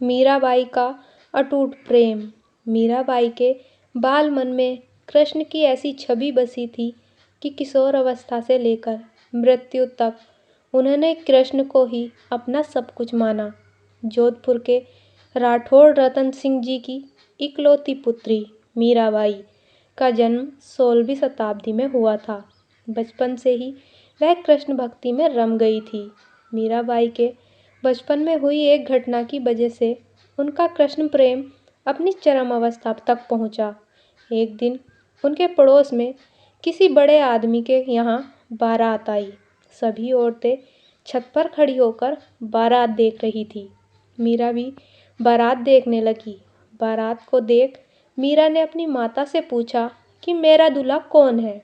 मीराबाई का अटूट प्रेम। मीराबाई के बाल मन में कृष्ण की ऐसी छवि बसी थी कि किशोर अवस्था से लेकर मृत्यु तक उन्होंने कृष्ण को ही अपना सब कुछ माना। जोधपुर के राठौड़ रतन सिंह जी की इकलौती पुत्री मीराबाई का जन्म 16वीं शताब्दी में हुआ था। बचपन से ही वह कृष्ण भक्ति में रम गई थी। मीराबाई के बचपन में हुई एक घटना की वजह से उनका कृष्ण प्रेम अपनी चरम अवस्था तक पहुंचा। एक दिन उनके पड़ोस में किसी बड़े आदमी के यहाँ बारात आई। सभी औरतें छत पर खड़ी होकर बारात देख रही थी। मीरा भी बारात देखने लगी। बारात को देख मीरा ने अपनी माता से पूछा कि मेरा दूल्हा कौन है।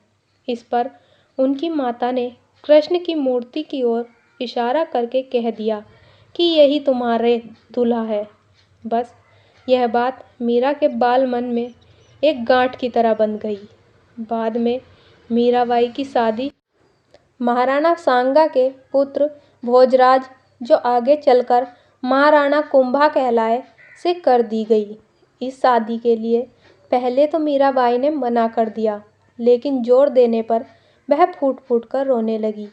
इस पर उनकी माता ने कृष्ण की मूर्ति की ओर इशारा करके कह दिया कि यही तुम्हारे दूल्हा है। बस यह बात मीरा के बाल मन में एक गांठ की तरह बंध गई। बाद में मीराबाई की शादी महाराणा सांगा के पुत्र भोजराज, जो आगे चलकर महाराणा कुंभा कहलाए, से कर दी गई। इस शादी के लिए पहले तो मीराबाई ने मना कर दिया, लेकिन जोर देने पर वह फूट फूट कर रोने लगी।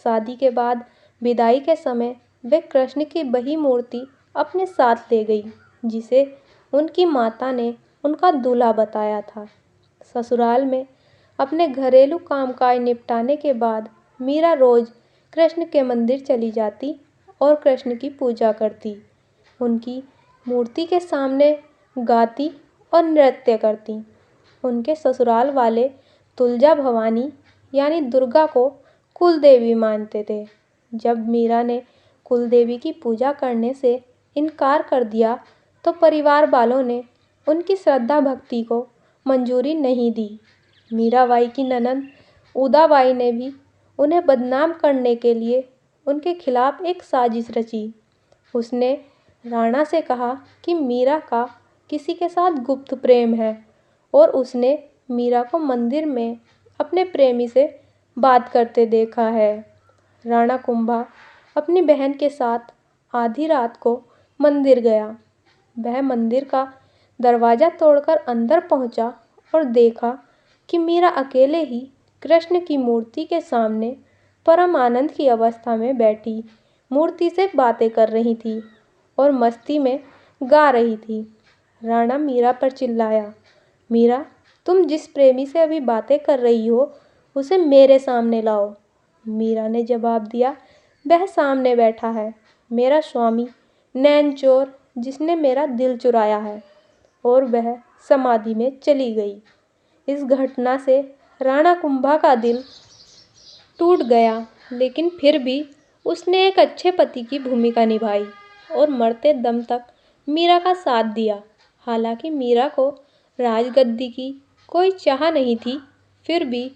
शादी के बाद विदाई के समय वे कृष्ण की वही मूर्ति अपने साथ ले गई जिसे उनकी माता ने उनका दूल्हा बताया था। ससुराल में अपने घरेलू कामकाज निपटाने के बाद मीरा रोज कृष्ण के मंदिर चली जाती और कृष्ण की पूजा करती, उनकी मूर्ति के सामने गाती और नृत्य करती। उनके ससुराल वाले तुलजा भवानी यानी दुर्गा को कुल देवी मानते थे। जब मीरा ने कुल देवी की पूजा करने से इनकार कर दिया तो परिवार वालों ने उनकी श्रद्धा भक्ति को मंजूरी नहीं दी। मीराबाई की ननद उदाबाई ने भी उन्हें बदनाम करने के लिए उनके खिलाफ एक साजिश रची। उसने राणा से कहा कि मीरा का किसी के साथ गुप्त प्रेम है और उसने मीरा को मंदिर में अपने प्रेमी से बात करते देखा है। राणा कुंभा अपनी बहन के साथ आधी रात को मंदिर गया। वह मंदिर का दरवाज़ा तोड़कर अंदर पहुंचा और देखा कि मीरा अकेले ही कृष्ण की मूर्ति के सामने परम आनंद की अवस्था में बैठी मूर्ति से बातें कर रही थी और मस्ती में गा रही थी। राणा मीरा पर चिल्लाया, मीरा, तुम जिस प्रेमी से अभी बातें कर रही हो उसे मेरे सामने लाओ। मीरा ने जवाब दिया, वह सामने बैठा है, मेरा स्वामी नैनचोर, जिसने मेरा दिल चुराया है। और वह समाधि में चली गई। इस घटना से राणा कुंभा का दिल टूट गया, लेकिन फिर भी उसने एक अच्छे पति की भूमिका निभाई और मरते दम तक मीरा का साथ दिया। हालांकि मीरा को राजगद्दी की कोई चाह नहीं थी, फिर भी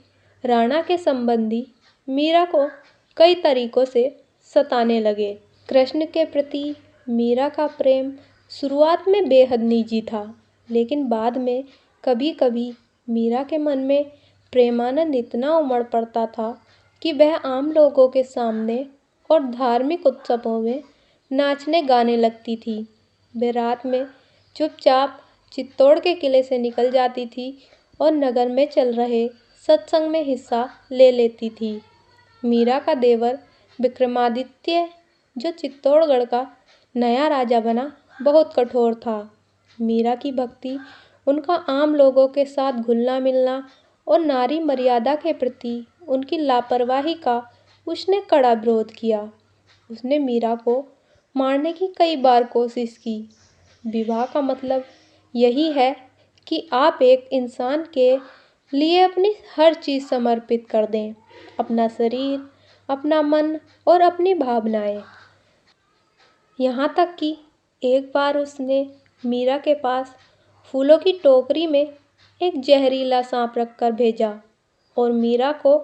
राणा के संबंधी मीरा को कई तरीकों से सताने लगे। कृष्ण के प्रति मीरा का प्रेम शुरुआत में बेहद निजी था, लेकिन बाद में कभी कभी मीरा के मन में प्रेमानंद इतना उमड़ पड़ता था कि वह आम लोगों के सामने और धार्मिक उत्सवों में नाचने गाने लगती थी। वह रात में चुपचाप चित्तौड़ के किले से निकल जाती थी और नगर में चल रहे सत्संग में हिस्सा ले लेती थी। मीरा का देवर विक्रमादित्य, जो चित्तौड़गढ़ का नया राजा बना, बहुत कठोर था। मीरा की भक्ति, उनका आम लोगों के साथ घुलना मिलना और नारी मर्यादा के प्रति उनकी लापरवाही का उसने कड़ा विरोध किया। उसने मीरा को मारने की कई बार कोशिश की। विवाह का मतलब यही है कि आप एक इंसान के लिए अपनी हर चीज़ समर्पित कर दें, अपना शरीर, अपना मन और अपनी भावनाएं। यहाँ तक कि एक बार उसने मीरा के पास फूलों की टोकरी में एक जहरीला सांप रखकर भेजा और मीरा को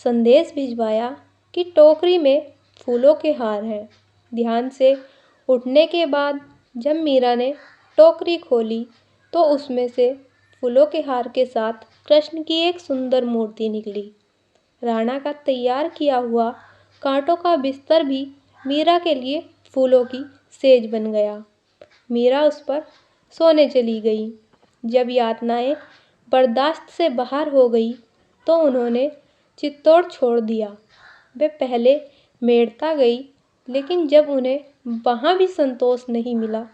संदेश भिजवाया कि टोकरी में फूलों के हार हैं। ध्यान से उठने के बाद जब मीरा ने टोकरी खोली तो उसमें से फूलों के हार के साथ कृष्ण की एक सुंदर मूर्ति निकली। राणा का तैयार किया हुआ कांटों का बिस्तर भी मीरा के लिए फूलों की सेज बन गया। मीरा उस पर सोने चली गई। जब यातनाएं बर्दाश्त से बाहर हो गई तो उन्होंने चित्तौड़ छोड़ दिया। वे पहले मेड़ता गई, लेकिन जब उन्हें वहाँ भी संतोष नहीं मिला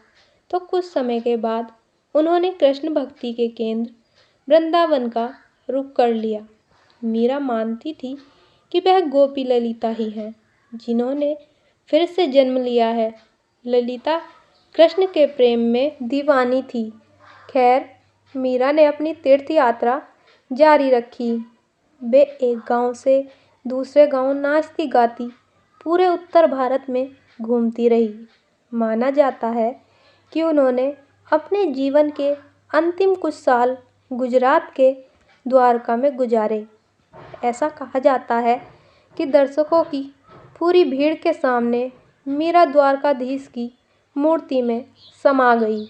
तो कुछ समय के बाद उन्होंने कृष्ण भक्ति के केंद्र वृंदावन का रुख कर लिया। मीरा मानती थी कि वह गोपी ललिता ही है, जिन्होंने फिर से जन्म लिया है। ललिता कृष्ण के प्रेम में दीवानी थी। खैर, मीरा ने अपनी तीर्थ यात्रा जारी रखी। वे एक गांव से दूसरे गांव नाचती गाती पूरे उत्तर भारत में घूमती रही। माना जाता है कि उन्होंने अपने जीवन के अंतिम कुछ साल गुजरात के द्वारका में गुजारे। ऐसा कहा जाता है कि दर्शकों की पूरी भीड़ के सामने मीरा द्वारकाधीश की मूर्ति में समा गई।